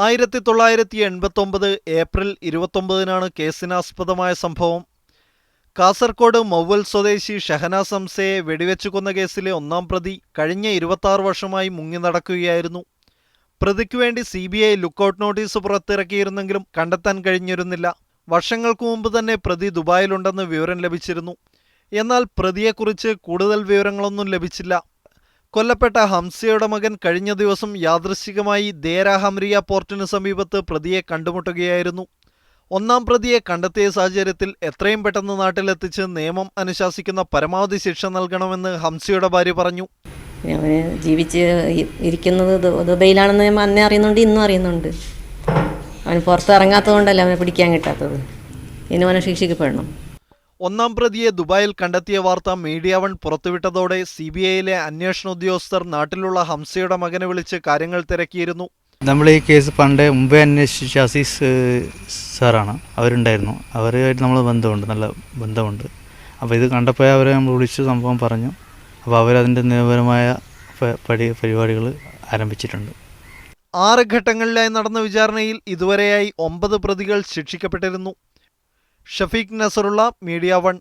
1989 April 29-നാണ് കേസിനാസ്പദമായ സംഭവം. കാസർകോട് മൗവൽ സ്വദേശി ഷഹനാസ് ഹംസയെ വെടിവെച്ചു കൊന്ന കേസിലെ ഒന്നാം പ്രതി കഴിഞ്ഞ 26 വർഷമായി മുങ്ങി നടക്കുകയായിരുന്നു. പ്രതിക്കു വേണ്ടി CBI ലുക്കൌട്ട് നോട്ടീസ് പുറത്തിറക്കിയിരുന്നെങ്കിലും കണ്ടെത്താൻ കഴിഞ്ഞിരുന്നില്ല. വർഷങ്ങൾക്ക് മുമ്പ് തന്നെ പ്രതി ദുബായിലുണ്ടെന്ന് വിവരം ലഭിച്ചിരുന്നു. എന്നാൽ പ്രതിയെക്കുറിച്ച് കൂടുതൽ വിവരങ്ങളൊന്നും ലഭിച്ചില്ല. കൊല്ലപ്പെട്ട ഹംസയുടെ മകൻ കഴിഞ്ഞ ദിവസം യാദൃശ്ചികമായി ദേര ഹംരിയ പോർട്ടിനു സമീപത്ത് പ്രതിയെ കണ്ടുമുട്ടുകയായിരുന്നു. ഒന്നാം പ്രതിയെ കണ്ടെത്തിയ സാഹചര്യത്തിൽ എത്രയും പെട്ടെന്ന് നാട്ടിലെത്തിച്ച് നിയമം അനുശാസിക്കുന്ന പരമാവധി ശിക്ഷ നൽകണമെന്ന് ഹംസയുടെ ഭാര്യ പറഞ്ഞു. അവന് ജീവിച്ച് ഇരിക്കുന്നത് ദുബൈയിലാണെന്ന് അന്നേ അറിയുന്നുണ്ട്, ഇന്നും അറിയുന്നുണ്ട്. അവൻ പുറത്തിറങ്ങാത്തതുകൊണ്ടല്ല അവനെ പിടിക്കാൻ കിട്ടാത്തത്. ഇനി അവനെ ശിക്ഷിക്കപ്പെടണം. ഒന്നാം പ്രതിയെ ദുബായിൽ കണ്ടെത്തിയ വാർത്ത മീഡിയ വൺ പുറത്തുവിട്ടതോടെ CBI-യിലെ അന്വേഷണ ഉദ്യോഗസ്ഥർ നാട്ടിലുള്ള ഹംസയുടെ മകനെ വിളിച്ച് കാര്യങ്ങൾ തിരക്കിയിരുന്നു. നമ്മൾ ഈ കേസ് മുമ്പേ അന്വേഷിച്ച അസീസ് സാറാണ്, അവരുണ്ടായിരുന്നു. അവരുമായിട്ട് നമ്മൾ നല്ല ബന്ധമുണ്ട്. അപ്പോൾ ഇത് കണ്ടപ്പോൾ അവരെ നമ്മൾ വിളിച്ച് സംഭവം പറഞ്ഞു. അപ്പോൾ അവരതിൻ്റെ നിയമപരമായ പരിപാടികൾ ആരംഭിച്ചിട്ടുണ്ട്. 6 ഘട്ടങ്ങളിലായി നടന്ന വിചാരണയിൽ ഇതുവരെയായി 9 പ്രതികൾ ശിക്ഷിക്കപ്പെട്ടിരുന്നു. Shafeeq Nasarulla, media one.